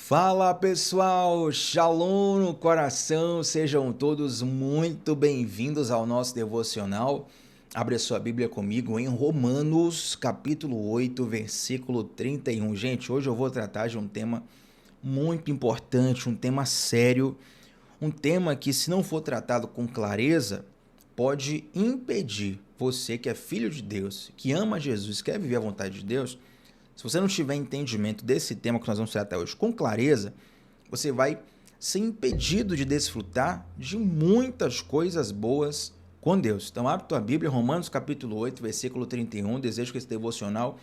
Fala pessoal, Shalom no coração, sejam todos muito bem-vindos ao nosso devocional. Abre a sua Bíblia comigo em Romanos, capítulo 8, versículo 31. Gente, hoje eu vou tratar de um tema muito importante, um tema sério, um tema que, se não for tratado com clareza, pode impedir você que é filho de Deus, que ama Jesus, quer viver a vontade de Deus. Se você não tiver entendimento desse tema que nós vamos tratar hoje com clareza, você vai ser impedido de desfrutar de muitas coisas boas com Deus. Então, abre tua Bíblia, Romanos capítulo 8, versículo 31. Desejo que esse devocional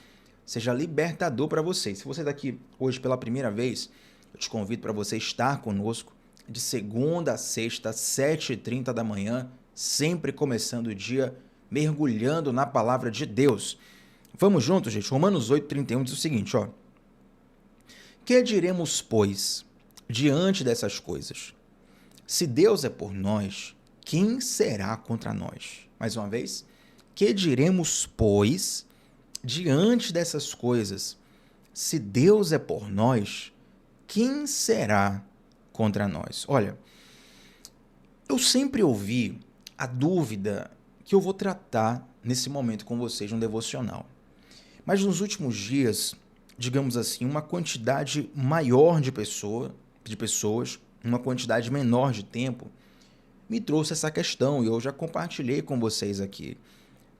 seja libertador para você. Se você está aqui hoje pela primeira vez, eu te convido para você estar conosco de segunda a sexta, 7h30 da manhã, sempre começando o dia mergulhando na palavra de Deus. Vamos juntos, gente? Romanos 8, 31 diz o seguinte, ó. Que diremos, pois, diante dessas coisas? Se Deus é por nós, quem será contra nós? Mais uma vez. Que diremos, pois, diante dessas coisas? Se Deus é por nós, quem será contra nós? Olha, eu sempre ouvi a dúvida que eu vou tratar nesse momento com vocês no devocional. Mas nos últimos dias, digamos assim, uma quantidade maior de pessoas, uma quantidade menor de tempo, me trouxe essa questão e eu já compartilhei com vocês aqui,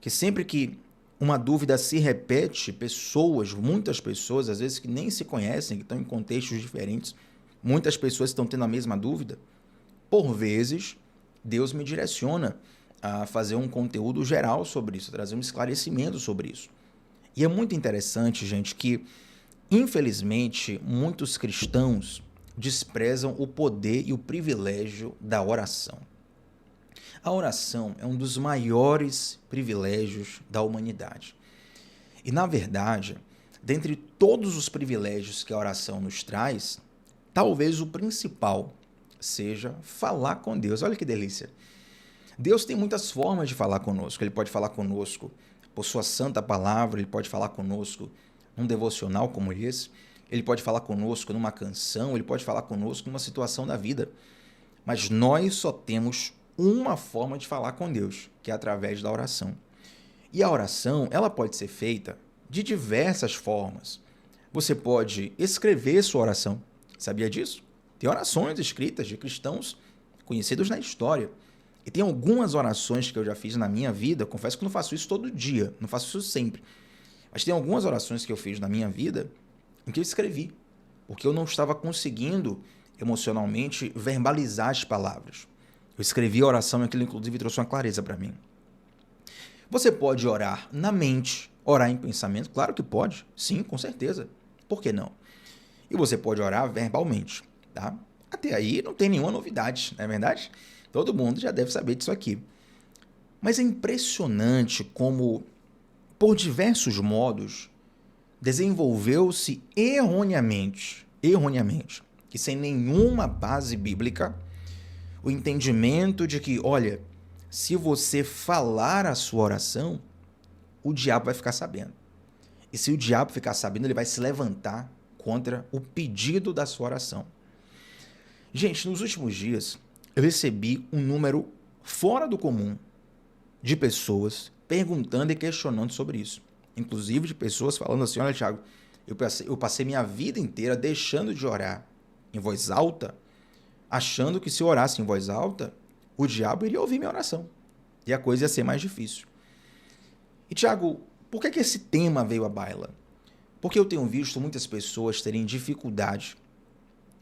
que sempre que uma dúvida se repete, muitas pessoas, às vezes que nem se conhecem, que estão em contextos diferentes, muitas pessoas estão tendo a mesma dúvida, por vezes, Deus me direciona a fazer um conteúdo geral sobre isso, a trazer um esclarecimento sobre isso. E é muito interessante, gente, que, infelizmente, muitos cristãos desprezam o poder e o privilégio da oração. A oração é um dos maiores privilégios da humanidade. E, na verdade, dentre todos os privilégios que a oração nos traz, talvez o principal seja falar com Deus. Olha que delícia! Deus tem muitas formas de falar conosco. Ele pode falar conosco por sua santa palavra, ele pode falar conosco num devocional como esse, ele pode falar conosco numa canção, ele pode falar conosco numa situação da vida. Mas nós só temos uma forma de falar com Deus, que é através da oração. E a oração, ela pode ser feita de diversas formas. Você pode escrever sua oração. Sabia disso? Tem orações escritas de cristãos conhecidos na história. E tem algumas orações que eu já fiz na minha vida, confesso que não faço isso todo dia, não faço isso sempre, mas tem algumas orações que eu fiz na minha vida em que eu escrevi, porque eu não estava conseguindo emocionalmente verbalizar as palavras. Eu escrevi a oração e aquilo inclusive trouxe uma clareza para mim. Você pode orar na mente, orar em pensamento, claro que pode, sim, com certeza, por que não? E você pode orar verbalmente, tá? Até aí não tem nenhuma novidade, não é verdade? Todo mundo já deve saber disso aqui. Mas é impressionante como, por diversos modos, desenvolveu-se erroneamente, que sem nenhuma base bíblica, o entendimento de que, olha, se você falar a sua oração, o diabo vai ficar sabendo. E se o diabo ficar sabendo, ele vai se levantar contra o pedido da sua oração. Gente, nos últimos dias, eu recebi um número fora do comum de pessoas perguntando e questionando sobre isso. Inclusive de pessoas falando assim, olha, Thiago, eu passei minha vida inteira deixando de orar em voz alta, achando que se eu orasse em voz alta, o diabo iria ouvir minha oração. E a coisa ia ser mais difícil. E, Thiago, por que esse tema veio à baila? Porque eu tenho visto muitas pessoas terem dificuldade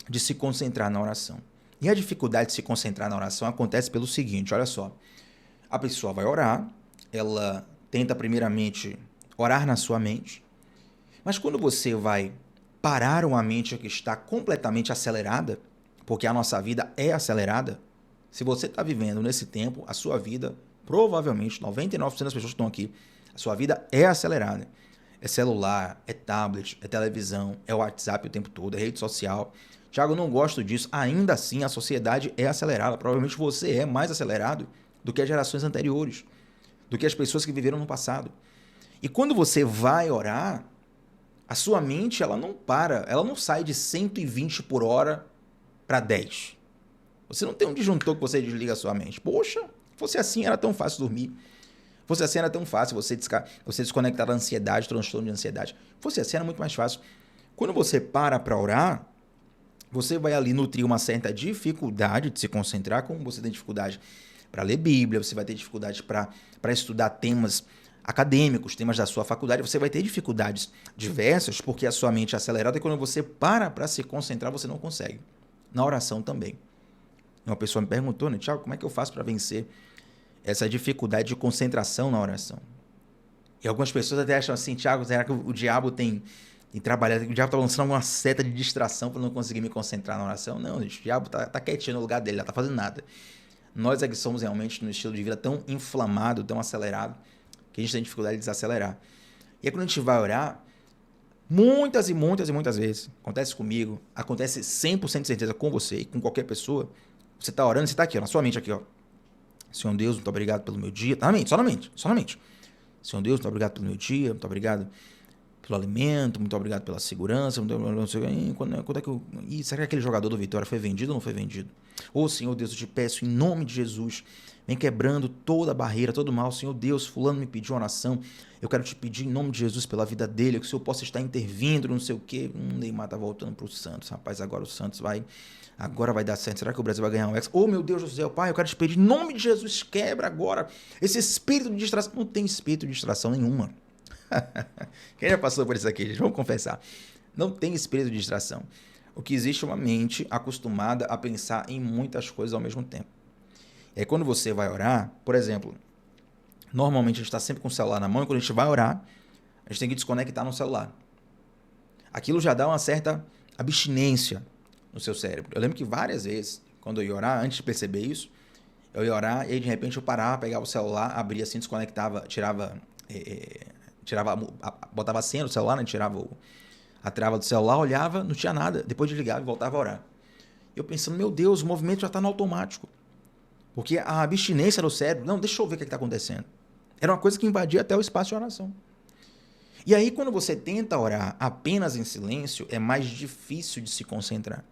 de se concentrar na oração. E a dificuldade de se concentrar na oração acontece pelo seguinte, olha só. A pessoa vai orar, ela tenta primeiramente orar na sua mente, mas quando você vai parar uma mente que está completamente acelerada, porque a nossa vida é acelerada, se você está vivendo nesse tempo, a sua vida, provavelmente, 99% das pessoas que estão aqui, a sua vida é acelerada. É celular, é tablet, é televisão, é WhatsApp o tempo todo, é rede social. Tiago, eu não gosto disso. Ainda assim, a sociedade é acelerada. Provavelmente você é mais acelerado do que as gerações anteriores, do que as pessoas que viveram no passado. E quando você vai orar, A sua mente, ela não para, ela não sai de 120 por hora para 10. Você não tem um disjuntor que você desliga a sua mente. Poxa, se fosse assim, era tão fácil dormir. Se fosse assim, era tão fácil você desconectar da ansiedade, transtorno de ansiedade. Se fosse assim, era muito mais fácil. Quando você para orar, você vai ali nutrir uma certa dificuldade de se concentrar, como você tem dificuldade para ler Bíblia, você vai ter dificuldade para estudar temas acadêmicos, temas da sua faculdade, você vai ter dificuldades diversas porque a sua mente é acelerada e quando você para se concentrar, você não consegue. Na oração também. Uma pessoa me perguntou, né, Tiago, como é que eu faço para vencer essa dificuldade de concentração na oração? E algumas pessoas até acham assim, Tiago, será que o diabo tem trabalhado, o diabo está lançando alguma seta de distração para não conseguir me concentrar na oração? Não, gente, o diabo tá quietinho no lugar dele, não tá fazendo nada. Nós é que somos realmente no estilo de vida tão inflamado, tão acelerado, que a gente tem dificuldade de desacelerar. E aí quando a gente vai orar, muitas e muitas e muitas vezes, acontece comigo, acontece 100% de certeza com você e com qualquer pessoa, você está orando, você está aqui, ó, na sua mente aqui, ó. Senhor Deus, muito obrigado pelo meu dia. Tá na mente, só na mente, só na mente. Senhor Deus, muito obrigado pelo meu dia, muito obrigado pelo alimento, muito obrigado pela segurança, muito obrigado, quando é que eu... será que aquele jogador do Vitória foi vendido ou não foi vendido? Ô Senhor Deus, eu te peço em nome de Jesus, vem quebrando toda a barreira, todo o mal. Senhor Deus, fulano me pediu uma oração, eu quero te pedir em nome de Jesus pela vida dele, que o Senhor possa estar intervindo, não sei o quê. Neymar tá voltando pro Santos, rapaz, agora o Santos agora vai dar certo, será que o Brasil vai ganhar um ex? Oh meu Deus do céu, pai, eu quero te pedir em nome de Jesus, quebra agora esse espírito de distração. Não tem espírito de distração nenhuma. Quem já passou por isso aqui, gente? Vamos confessar. Não tem espírito de distração. O que existe é uma mente acostumada a pensar em muitas coisas ao mesmo tempo. E aí quando você vai orar, por exemplo, normalmente a gente está sempre com o celular na mão e quando a gente vai orar, a gente tem que desconectar no celular. Aquilo já dá uma certa abstinência no seu cérebro. Eu lembro que várias vezes, quando eu ia orar, antes de perceber isso, eu ia orar e aí de repente eu parava, pegava o celular, abria assim, desconectava, botava a senha do celular, né? Tirava a trava do celular, olhava, não tinha nada, depois desligava e voltava a orar. Eu pensando, meu Deus, o movimento já está no automático. Porque a abstinência do cérebro, não, deixa eu ver o que está acontecendo. Era uma coisa que invadia até o espaço de oração. E aí, quando você tenta orar apenas em silêncio, é mais difícil de se concentrar.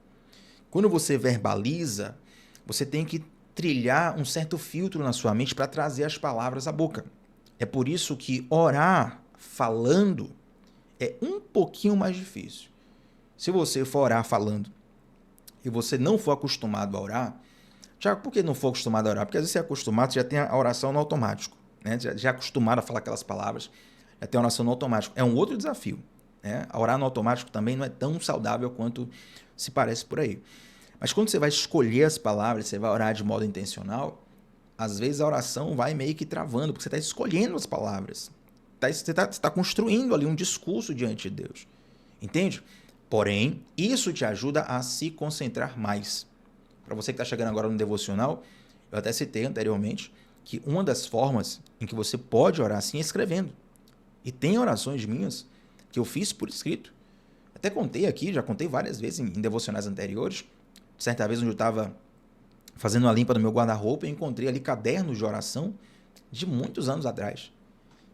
Quando você verbaliza, você tem que trilhar um certo filtro na sua mente para trazer as palavras à boca. É por isso que orar falando é um pouquinho mais difícil. Se você for orar falando e você não for acostumado a orar, Tiago, por que não for acostumado a orar? Porque às vezes você é acostumado, você já tem a oração no automático, né? Já é acostumado a falar aquelas palavras, já tem a oração no automático. É um outro desafio, né? A orar no automático também não é tão saudável quanto se parece por aí. Mas quando você vai escolher as palavras, você vai orar de modo intencional, às vezes a oração vai meio que travando, porque você está escolhendo as palavras. Você está construindo ali um discurso diante de Deus. Entende? Porém, isso te ajuda a se concentrar mais. Para você que está chegando agora no devocional, eu até citei anteriormente que uma das formas em que você pode orar assim é escrevendo. E tem orações minhas que eu fiz por escrito. Até contei aqui, já contei várias vezes em devocionais anteriores. Certa vez onde eu estava fazendo uma limpa no meu guarda-roupa, eu encontrei ali cadernos de oração de muitos anos atrás.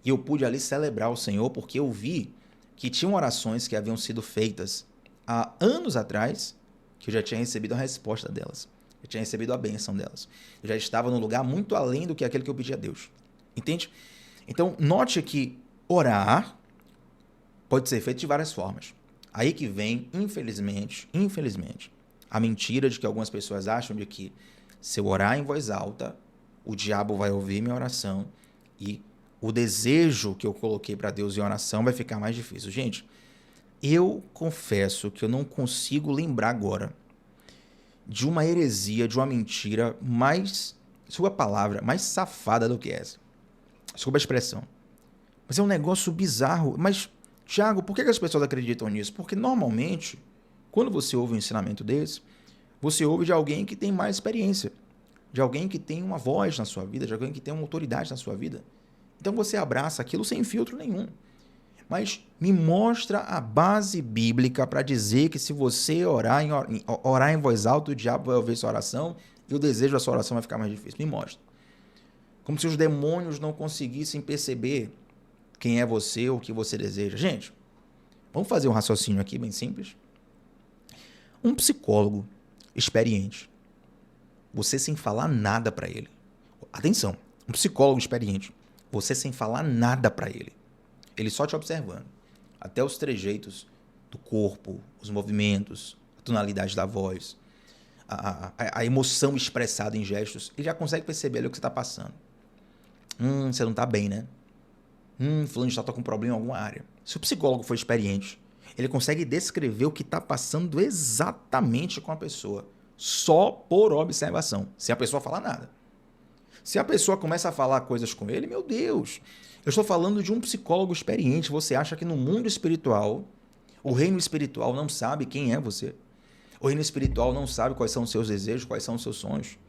E eu pude ali celebrar o Senhor porque eu vi que tinham orações que haviam sido feitas há anos atrás que eu já tinha recebido a resposta delas. Eu tinha recebido a bênção delas. Eu já estava num lugar muito além do que aquele que eu pedi a Deus. Entende? Então, note que orar pode ser feito de várias formas. Aí que vem, infelizmente, a mentira de que algumas pessoas acham de que se eu orar em voz alta, o diabo vai ouvir minha oração e o desejo que eu coloquei para Deus em oração vai ficar mais difícil. Gente, eu confesso que eu não consigo lembrar agora de uma heresia, de uma mentira mais, desculpa a palavra, mais safada do que essa. Desculpa a expressão. Mas é um negócio bizarro. Mas, Tiago, por que as pessoas acreditam nisso? Porque normalmente, quando você ouve um ensinamento desse, você ouve de alguém que tem mais experiência, de alguém que tem uma voz na sua vida, de alguém que tem uma autoridade na sua vida. Então você abraça aquilo sem filtro nenhum. Mas me mostra a base bíblica para dizer que se você orar em voz alta, o diabo vai ouvir sua oração e o desejo da sua oração vai ficar mais difícil. Me mostra. Como se os demônios não conseguissem perceber quem é você ou o que você deseja. Gente, Vamos fazer um raciocínio aqui bem simples. Um psicólogo experiente, você sem falar nada para ele. Atenção, um psicólogo experiente, você sem falar nada para ele só te observando. Até os trejeitos do corpo, os movimentos, a tonalidade da voz, a emoção expressada em gestos, ele já consegue perceber ali o que você está passando. Você não está bem, né? Fulano está com problema em alguma área. Se o psicólogo for experiente, ele consegue descrever o que está passando exatamente com a pessoa, só por observação, sem a pessoa falar nada. Se a pessoa começa a falar coisas com ele, meu Deus, eu estou falando de um psicólogo experiente. Você acha que no mundo espiritual, o reino espiritual não sabe quem é você? O reino espiritual não sabe quais são os seus desejos, quais são os seus sonhos?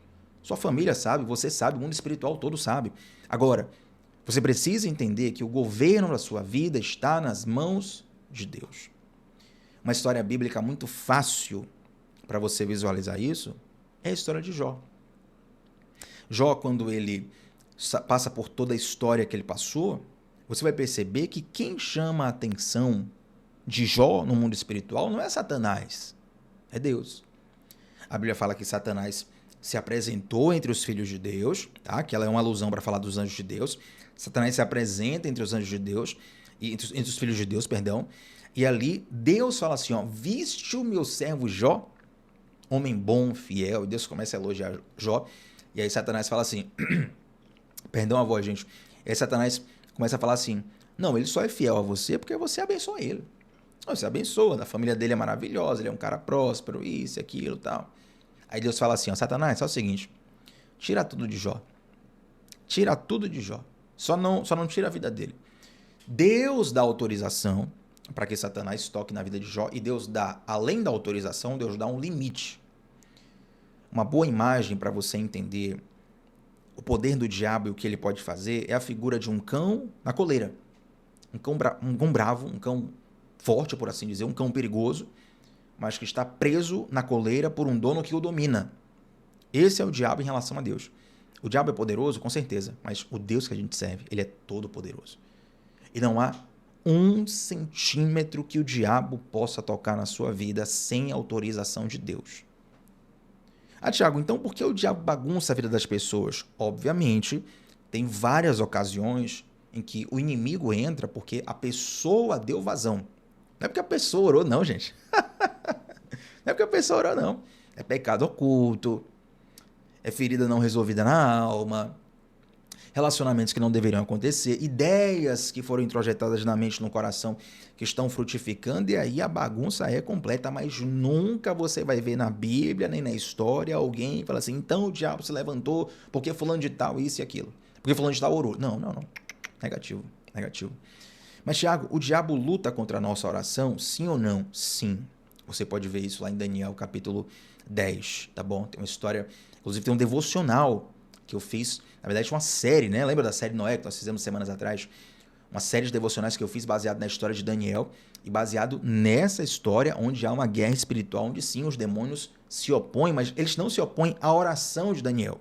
Sua família sabe, você sabe, o mundo espiritual todo sabe. Agora, você precisa entender que o governo da sua vida está nas mãos de Deus. Uma história bíblica muito fácil para você visualizar isso é a história de Jó. Jó, quando ele passa por toda a história que ele passou, você vai perceber que quem chama a atenção de Jó no mundo espiritual não é Satanás, é Deus. A Bíblia fala que Satanás se apresentou entre os filhos de Deus, tá? Que ela é uma alusão para falar dos anjos de Deus. Satanás se apresenta entre os anjos de Deus, entre os filhos de Deus, perdão, e ali Deus fala assim, ó, viste o meu servo Jó, homem bom, fiel, e Deus começa a elogiar Jó, e aí Satanás fala assim, perdão a voz, gente, e aí Satanás começa a falar assim, não, ele só é fiel a você porque você abençoa ele. Você abençoa, a família dele é maravilhosa, ele é um cara próspero, isso, aquilo, tal. Aí Deus fala assim, ó, Satanás, só o seguinte, tira tudo de Jó. Tira tudo de Jó. Só não tira a vida dele. Deus dá autorização para que Satanás toque na vida de Jó e Deus dá, além da autorização, Deus dá um limite. Uma boa imagem para você entender o poder do diabo e o que ele pode fazer é a figura de um cão na coleira. Um cão bravo, um cão forte, por assim dizer, um cão perigoso, mas que está preso na coleira por um dono que o domina. Esse é o diabo em relação a Deus. O diabo é poderoso, com certeza, mas o Deus que a gente serve, ele é todo poderoso. E não há 1 centímetro que o diabo possa tocar na sua vida sem autorização de Deus. Tiago, então por que o diabo bagunça a vida das pessoas? Obviamente, tem várias ocasiões em que o inimigo entra porque a pessoa deu vazão. Não é porque a pessoa orou, não, gente. Não é porque a pessoa orou, não. É pecado oculto, é ferida não resolvida na alma, relacionamentos que não deveriam acontecer, ideias que foram introjetadas na mente e no coração que estão frutificando, e aí a bagunça é completa, mas nunca você vai ver na Bíblia, nem na história, alguém fala assim, então o diabo se levantou porque fulano de tal, isso e aquilo. Porque fulano de tal orou. Não. Negativo. Mas, Tiago, o diabo luta contra a nossa oração, sim ou não? Sim. Você pode ver isso lá em Daniel, capítulo 10, tá bom? Tem uma história, inclusive tem um devocional que eu fiz, na verdade uma série, né? Lembra da série Noé que nós fizemos semanas atrás? Uma série de devocionais que eu fiz baseado na história de Daniel e baseado nessa história onde há uma guerra espiritual, onde sim, os demônios se opõem, mas eles não se opõem à oração de Daniel.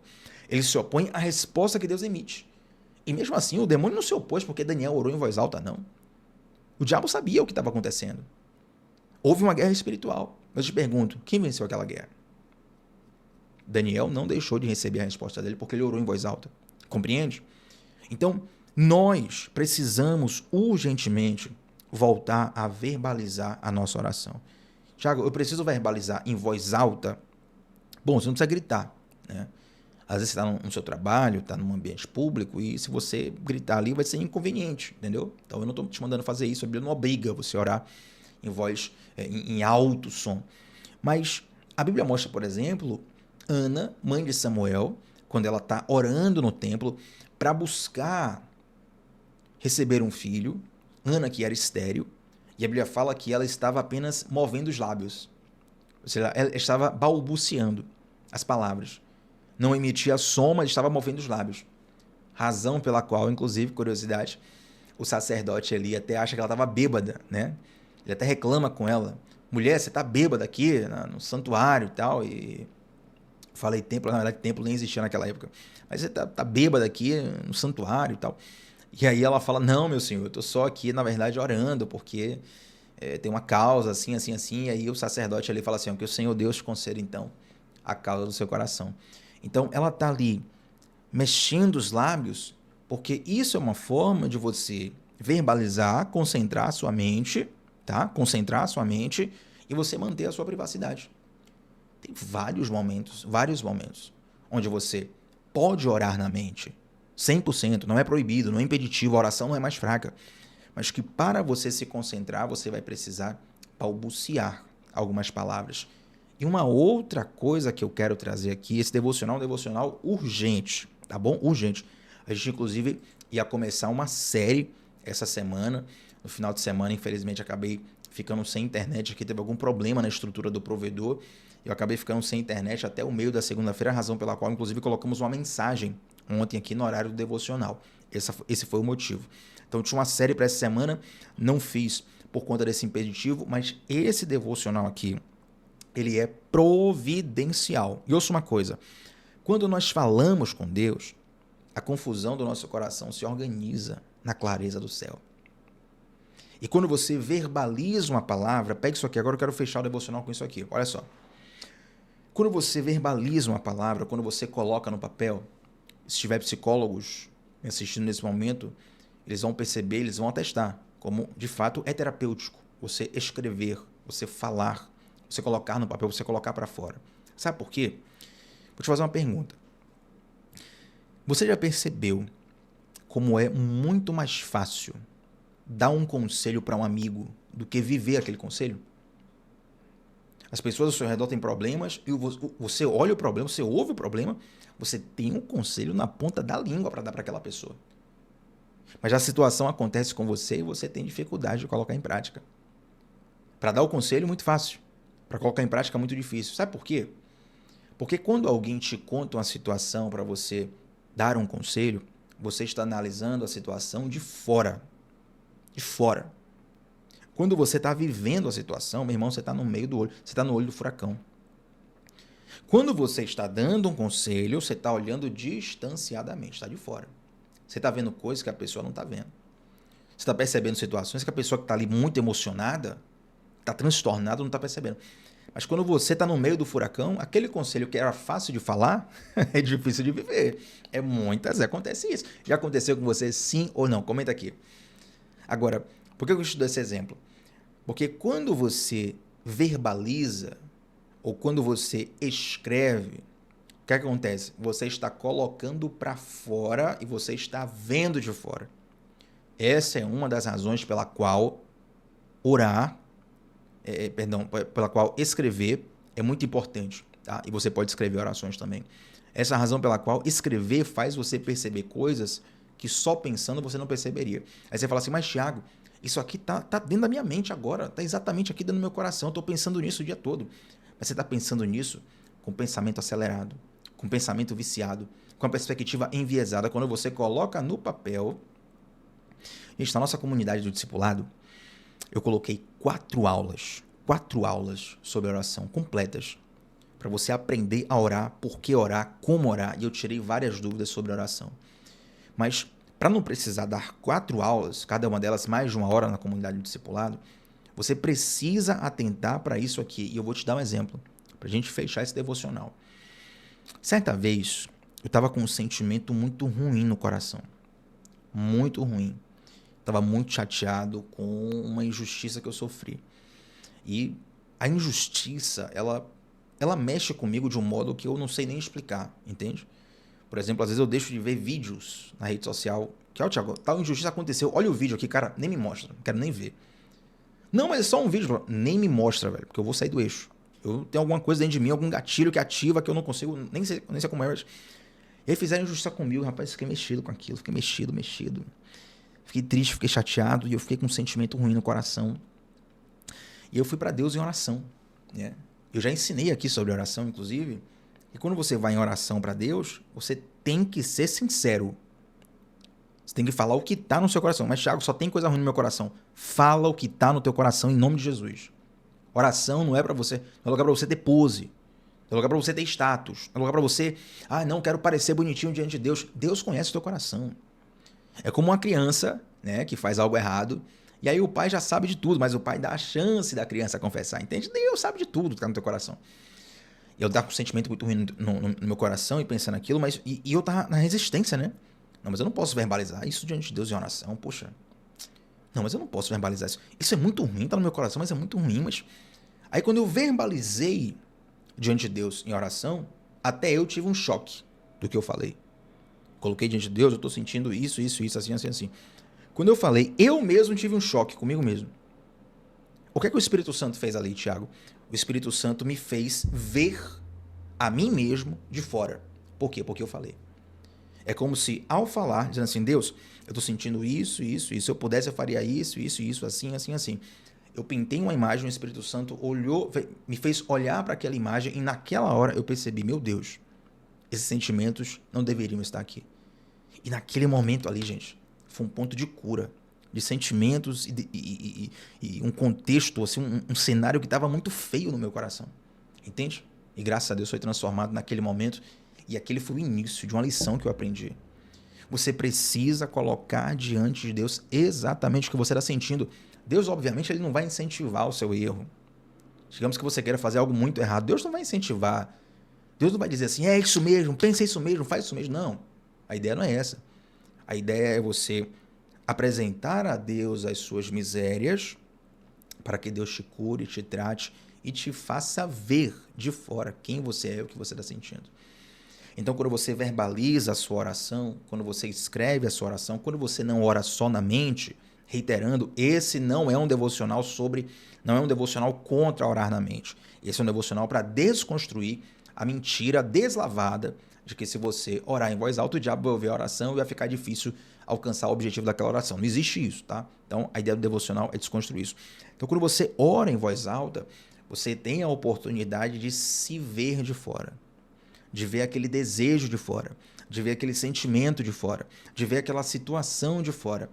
Eles se opõem à resposta que Deus emite. E mesmo assim, o demônio não se opôs porque Daniel orou em voz alta, não. O diabo sabia o que estava acontecendo. Houve uma guerra espiritual. Mas eu te pergunto, quem venceu aquela guerra? Daniel não deixou de receber a resposta dele porque ele orou em voz alta. Compreende? Então, nós precisamos urgentemente voltar a verbalizar a nossa oração. Tiago, eu preciso verbalizar em voz alta? Bom, você não precisa gritar, né? Às vezes você está no seu trabalho, está num ambiente público e se você gritar ali vai ser inconveniente, entendeu? Então eu não estou te mandando fazer isso, a Bíblia não obriga você a orar em voz, em alto som. Mas a Bíblia mostra, por exemplo, Ana, mãe de Samuel, quando ela está orando no templo para buscar receber um filho, Ana que era estéril, e a Bíblia fala que ela estava apenas movendo os lábios, ou seja, ela estava balbuciando as palavras. Não emitia som, mas estava movendo os lábios. Razão pela qual, inclusive, curiosidade, o sacerdote ali até acha que ela estava bêbada, né? Ele até reclama com ela. Mulher, você está bêbada aqui no santuário e tal. E falei templo, na verdade templo nem existia naquela época. Mas você tá bêbada aqui no santuário e tal. E aí ela fala, não, meu senhor, eu estou só aqui, na verdade, orando, porque tem uma causa assim, assim, assim, e aí o sacerdote ali fala assim, ó, que o Senhor Deus te conceda então a causa do seu coração. Então ela está ali mexendo os lábios, porque isso é uma forma de você verbalizar, concentrar a sua mente, tá? Concentrar a sua mente e você manter a sua privacidade. Tem vários momentos, onde você pode orar na mente, 100%, não é proibido, não é impeditivo, a oração não é mais fraca, mas que para você se concentrar, você vai precisar balbuciar algumas palavras. E uma outra coisa que eu quero trazer aqui, esse devocional é um devocional urgente, tá bom? Urgente. A gente, inclusive, ia começar uma série essa semana. No final de semana, infelizmente, acabei ficando sem internet aqui, teve algum problema na estrutura do provedor. Eu acabei ficando sem internet até o meio da segunda-feira, a razão pela qual, inclusive, colocamos uma mensagem ontem aqui no horário do devocional. Esse foi o motivo. Então, tinha uma série para essa semana, não fiz por conta desse impeditivo, mas esse devocional aqui, ele é providencial. E ouça uma coisa, quando nós falamos com Deus, a confusão do nosso coração se organiza na clareza do céu. E quando você verbaliza uma palavra, pega isso aqui, agora eu quero fechar o devocional com isso aqui, olha só. Quando você verbaliza uma palavra, quando você coloca no papel, se tiver psicólogos me assistindo nesse momento, eles vão perceber, eles vão atestar como, de fato, é terapêutico você escrever, você falar, você colocar no papel, você colocar para fora. Sabe por quê? Vou te fazer uma pergunta. Você já percebeu como é muito mais fácil dar um conselho para um amigo do que viver aquele conselho? As pessoas ao seu redor têm problemas e você olha o problema, você ouve o problema, você tem um conselho na ponta da língua para dar para aquela pessoa. Mas a situação acontece com você e você tem dificuldade de colocar em prática. Para dar o conselho, muito fácil. Para colocar em prática, muito difícil. Sabe por quê? Porque quando alguém te conta uma situação para você dar um conselho, você está analisando a situação de fora. De fora. Quando você está vivendo a situação, meu irmão, você está no meio do olho, você está no olho do furacão. Quando você está dando um conselho, você está olhando distanciadamente, está de fora. Você está vendo coisas que a pessoa não está vendo. Você está percebendo situações que a pessoa que está ali muito emocionada, está transtornada, não está percebendo. Mas quando você está no meio do furacão, aquele conselho que era fácil de falar, é difícil de viver. Muitas vezes acontece isso. Já aconteceu com você, sim ou não? Comenta aqui. Agora, por que eu estudo esse exemplo? Porque quando você verbaliza ou quando você escreve, o que acontece? Você está colocando para fora e você está vendo de fora. Essa é uma das razões pela qual orar, pela qual escrever é muito importante. Tá? E você pode escrever orações também. Essa é a razão pela qual escrever faz você perceber coisas que só pensando você não perceberia. Aí você fala assim, mas Thiago, isso aqui tá dentro da minha mente agora, tá exatamente aqui dentro do meu coração, eu tô pensando nisso o dia todo. Mas você tá pensando nisso com pensamento acelerado, com pensamento viciado, com a perspectiva enviesada. Quando você coloca no papel... Gente, na nossa comunidade do discipulado, eu coloquei 4 aulas sobre oração completas, para você aprender a orar, por que orar, como orar, e eu tirei várias dúvidas sobre oração. Mas, para não precisar dar 4 aulas, cada uma delas mais de 1 hora na comunidade do discipulado, você precisa atentar para isso aqui. E eu vou te dar um exemplo, para a gente fechar esse devocional. Certa vez, eu estava com um sentimento muito ruim no coração. Muito ruim. Estava muito chateado com uma injustiça que eu sofri. E a injustiça, ela mexe comigo de um modo que eu não sei nem explicar, entende? Por exemplo, às vezes eu deixo de ver vídeos na rede social. Que, ó, Thiago, tal injustiça aconteceu. Olha o vídeo aqui, cara, nem me mostra. Não quero nem ver. Não, mas é só um vídeo. Nem me mostra, velho, porque eu vou sair do eixo. Eu tenho alguma coisa dentro de mim, algum gatilho que ativa que eu não consigo, nem sei como é. E aí fizeram injustiça comigo, rapaz, fiquei mexido com aquilo. Fiquei mexido. Fiquei triste, fiquei chateado e eu fiquei com um sentimento ruim no coração. E eu fui para Deus em oração, né? Eu já ensinei aqui sobre oração, inclusive. E quando você vai em oração para Deus, você tem que ser sincero. Você tem que falar o que está no seu coração. Mas, Thiago, só tem coisa ruim no meu coração. Fala o que está no teu coração em nome de Jesus. Oração não é para você, não é lugar para você ter pose. Não é lugar para você ter status. Não é lugar para você, não quero parecer bonitinho diante de Deus. Deus conhece o teu coração. É como uma criança, né, que faz algo errado E aí o pai já sabe de tudo, mas o pai dá a chance da criança confessar, entende? Deus sabe de tudo que está no teu coração. Eu tava com um sentimento muito ruim no meu coração e pensando aquilo, mas e eu tava na resistência, né? Não, mas eu não posso verbalizar isso diante de Deus em oração, poxa. Não, mas eu não posso verbalizar isso. Isso é muito ruim, tá no meu coração, mas é muito ruim, mas... Aí quando eu verbalizei diante de Deus em oração, até eu tive um choque do que eu falei. Coloquei diante de Deus, eu tô sentindo isso, assim, assim, assim. Quando eu falei, eu mesmo tive um choque comigo mesmo. O que é que o Espírito Santo fez ali, Tiago? O Espírito Santo me fez ver a mim mesmo de fora. Por quê? Porque eu falei. É como se, ao falar, dizendo assim, Deus, eu tô sentindo isso, se eu pudesse eu faria isso, assim, assim, assim. Eu pintei uma imagem, o Espírito Santo olhou, me fez olhar para aquela imagem e naquela hora eu percebi, meu Deus, esses sentimentos não deveriam estar aqui. E naquele momento ali, gente, foi um ponto de cura, de sentimentos e um contexto, assim, um cenário que estava muito feio no meu coração. Entende? E graças a Deus foi transformado naquele momento. E aquele foi o início de uma lição que eu aprendi. Você precisa colocar diante de Deus exatamente o que você está sentindo. Deus, obviamente, ele não vai incentivar o seu erro. Digamos que você queira fazer algo muito errado. Deus não vai incentivar. Deus não vai dizer assim, é isso mesmo, pensa isso mesmo, faz isso mesmo. Não. A ideia não é essa. A ideia é você apresentar a Deus as suas misérias para que Deus te cure, te trate e te faça ver de fora quem você é e o que você está sentindo. Então, quando você verbaliza a sua oração, quando você escreve a sua oração, quando você não ora só na mente, reiterando, esse não é um devocional não é um devocional contra orar na mente. Esse é um devocional para desconstruir a mentira deslavada de que se você orar em voz alta, o diabo vai ouvir a oração e vai ficar difícil alcançar o objetivo daquela oração. Não existe isso, tá? Então, a ideia do devocional é desconstruir isso. Então, quando você ora em voz alta, você tem a oportunidade de se ver de fora, de ver aquele desejo de fora, de ver aquele sentimento de fora, de ver aquela situação de fora.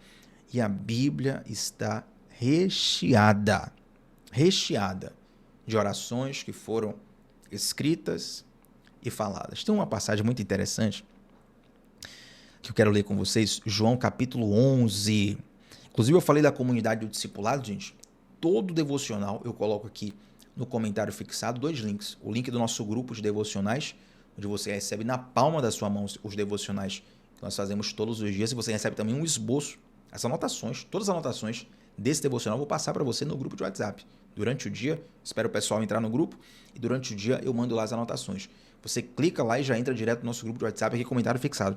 E a Bíblia está recheada de orações que foram escritas e faladas. Tem uma passagem muito interessante que eu quero ler com vocês, João capítulo 11. Inclusive eu falei da comunidade do discipulado, gente. Todo devocional eu coloco aqui no comentário fixado 2 links. O link do nosso grupo de devocionais, onde você recebe na palma da sua mão os devocionais que nós fazemos todos os dias. E você recebe também um esboço, as anotações, todas as anotações desse devocional eu vou passar para você no grupo de WhatsApp. Durante o dia, espero o pessoal entrar no grupo e durante o dia eu mando lá as anotações. Você clica lá e já entra direto no nosso grupo de WhatsApp, aqui comentário fixado.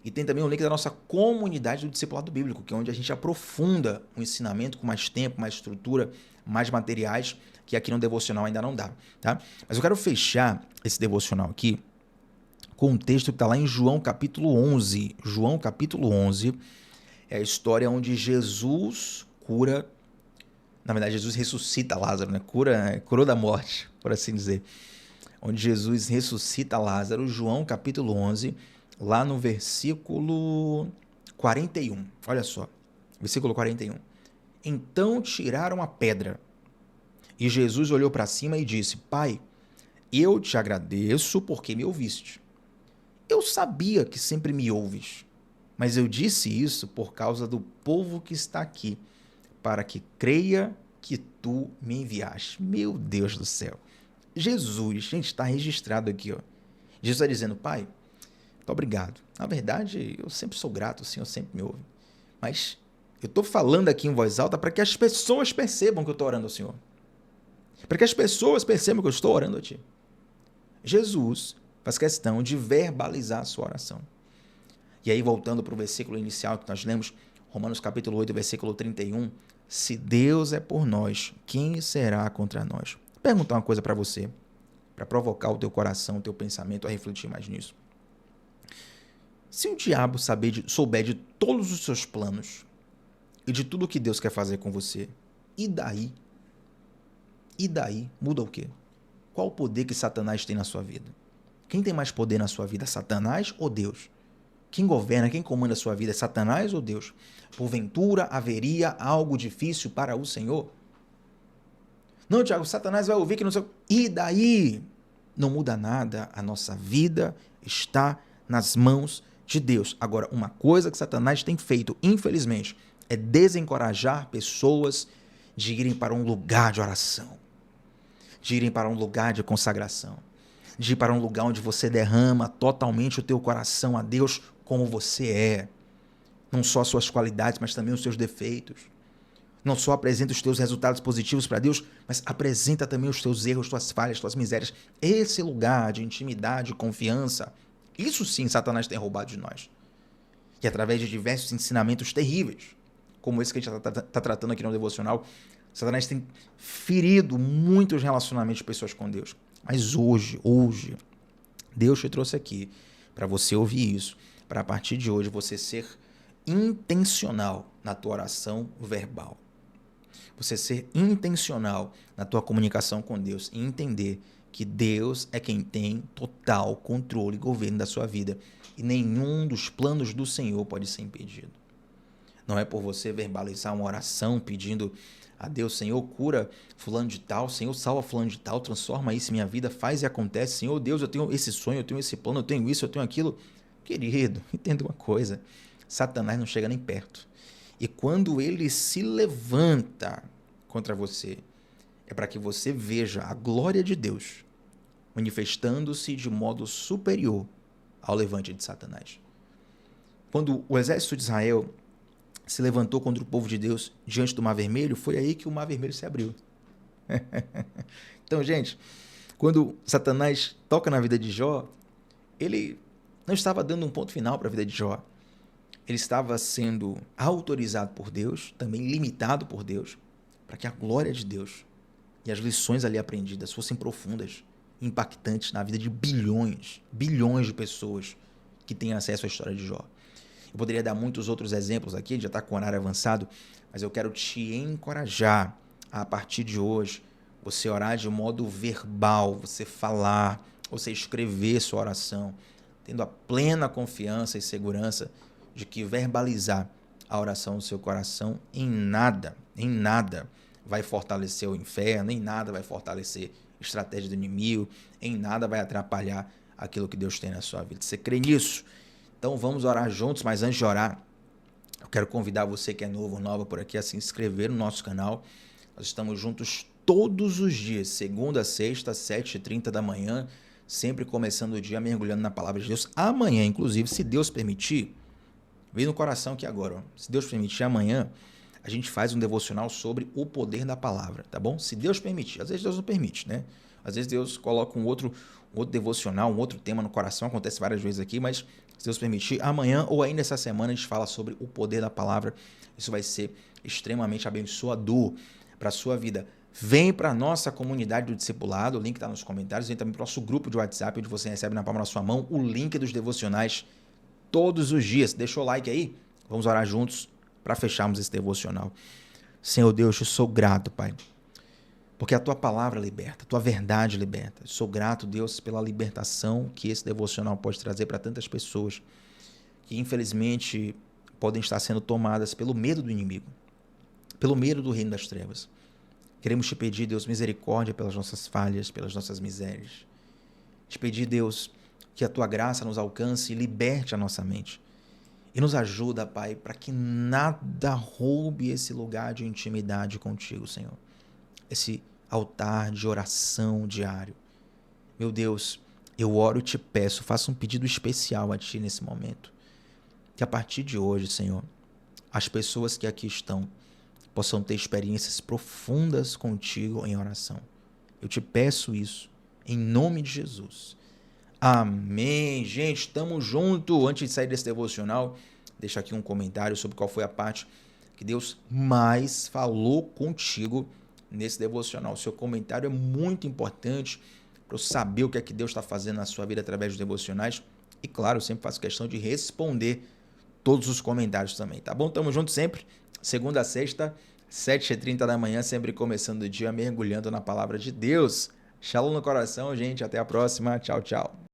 E tem também o link da nossa comunidade do discipulado bíblico, que é onde a gente aprofunda o ensinamento com mais tempo, mais estrutura, mais materiais, que aqui no devocional ainda não dá, tá? Mas eu quero fechar esse devocional aqui com um texto que está lá em João capítulo 11. João capítulo 11 é a história onde Jesus cura, na verdade Jesus ressuscita Lázaro, né? Curou da morte, por assim dizer. Onde Jesus ressuscita Lázaro, João capítulo 11, lá no versículo 41. Olha só, versículo 41. Então tiraram a pedra. E Jesus olhou para cima e disse, Pai, eu te agradeço porque me ouviste. Eu sabia que sempre me ouves, mas eu disse isso por causa do povo que está aqui, para que creia que tu me enviaste. Meu Deus do céu. Jesus, gente, está registrado aqui, ó. Jesus está dizendo, Pai, muito obrigado. Na verdade, eu sempre sou grato, o Senhor sempre me ouve. Mas eu estou falando aqui em voz alta para que as pessoas percebam que eu estou orando ao Senhor. Para que as pessoas percebam que eu estou orando a Ti. Jesus faz questão de verbalizar a sua oração. E aí, voltando para o versículo inicial que nós lemos, Romanos capítulo 8, versículo 31, se Deus é por nós, quem será contra nós? Vou perguntar uma coisa para você, para provocar o teu coração, o teu pensamento a refletir mais nisso. Se o diabo souber de todos os seus planos e de tudo que Deus quer fazer com você, e daí? E daí? Muda o quê? Qual o poder que Satanás tem na sua vida? Quem tem mais poder na sua vida, Satanás ou Deus? Quem governa, quem comanda a sua vida, é Satanás ou Deus? Porventura haveria algo difícil para o Senhor? Não, Tiago, Satanás vai ouvir que não sei... E daí? Não muda nada, a nossa vida está nas mãos de Deus. Agora, uma coisa que Satanás tem feito, infelizmente, é desencorajar pessoas de irem para um lugar de oração, de irem para um lugar de consagração, de ir para um lugar onde você derrama totalmente o teu coração a Deus como você é. Não só as suas qualidades, mas também os seus defeitos. Não só apresenta os teus resultados positivos para Deus, mas apresenta também os teus erros, tuas falhas, tuas misérias. Esse lugar de intimidade, confiança, isso sim Satanás tem roubado de nós. E através de diversos ensinamentos terríveis, como esse que a gente está tratando aqui no devocional, Satanás tem ferido muitos relacionamentos de pessoas com Deus. Mas hoje, Deus te trouxe aqui para você ouvir isso, para a partir de hoje você ser intencional na tua oração verbal. Você ser intencional na tua comunicação com Deus e entender que Deus é quem tem total controle e governo da sua vida e nenhum dos planos do Senhor pode ser impedido. Não é por você verbalizar uma oração pedindo a Deus, Senhor, cura fulano de tal, Senhor, salva fulano de tal, transforma isso em minha vida, faz e acontece. Senhor, Deus, eu tenho esse sonho, eu tenho esse plano, eu tenho isso, eu tenho aquilo. Querido, entenda uma coisa, Satanás não chega nem perto. E quando ele se levanta contra você, é para que você veja a glória de Deus manifestando-se de modo superior ao levante de Satanás. Quando o exército de Israel se levantou contra o povo de Deus diante do Mar Vermelho, foi aí que o Mar Vermelho se abriu. Então, gente, quando Satanás toca na vida de Jó, ele não estava dando um ponto final para a vida de Jó. Ele estava sendo autorizado por Deus, também limitado por Deus, para que a glória de Deus e as lições ali aprendidas fossem profundas, impactantes na vida de bilhões de pessoas que têm acesso à história de Jó. Eu poderia dar muitos outros exemplos aqui, já está com o horário avançado, mas eu quero te encorajar a partir de hoje, você orar de modo verbal, você falar, você escrever sua oração, tendo a plena confiança e segurança de que verbalizar a oração do seu coração em nada vai fortalecer o inferno, em nada vai fortalecer a estratégia do inimigo, em nada vai atrapalhar aquilo que Deus tem na sua vida. Você crê nisso? Então vamos orar juntos, mas antes de orar, eu quero convidar você que é novo ou nova por aqui a se inscrever no nosso canal. Nós estamos juntos todos os dias, segunda a sexta, 7h30 da manhã, sempre começando o dia mergulhando na palavra de Deus. Amanhã, inclusive, se Deus permitir, vem no coração aqui agora, ó. Se Deus permitir, amanhã a gente faz um devocional sobre o poder da palavra, tá bom? Se Deus permitir, às vezes Deus não permite, né? Às vezes Deus coloca um outro devocional, um outro tema no coração, acontece várias vezes aqui, mas se Deus permitir, amanhã ou ainda essa semana a gente fala sobre o poder da palavra. Isso vai ser extremamente abençoador para a sua vida. Vem para a nossa comunidade do discipulado, o link está nos comentários, vem também para o nosso grupo de WhatsApp, onde você recebe na palma da sua mão o link dos devocionais todos os dias. Deixa o like aí, vamos orar juntos para fecharmos esse devocional. Senhor Deus, eu sou grato, Pai, porque a Tua palavra liberta, a Tua verdade liberta. Eu sou grato, Deus, pela libertação que esse devocional pode trazer para tantas pessoas que, infelizmente, podem estar sendo tomadas pelo medo do inimigo, pelo medo do reino das trevas. Queremos Te pedir, Deus, misericórdia pelas nossas falhas, pelas nossas misérias. Te pedir, Deus, que a Tua graça nos alcance e liberte a nossa mente. E nos ajuda, Pai, para que nada roube esse lugar de intimidade contigo, Senhor. Esse altar de oração diário. Meu Deus, eu oro e te peço, faça um pedido especial a Ti nesse momento. Que a partir de hoje, Senhor, as pessoas que aqui estão possam ter experiências profundas contigo em oração. Eu te peço isso, em nome de Jesus. Amém. Gente, estamos juntos. Antes de sair desse devocional, deixa aqui um comentário sobre qual foi a parte que Deus mais falou contigo nesse devocional. O seu comentário é muito importante para eu saber o que é que Deus está fazendo na sua vida através dos devocionais. E claro, eu sempre faço questão de responder todos os comentários também, tá bom? Tamo junto sempre, segunda a sexta, 7h30 da manhã, sempre começando o dia mergulhando na palavra de Deus. Shalom no coração, gente. Até a próxima. Tchau, tchau.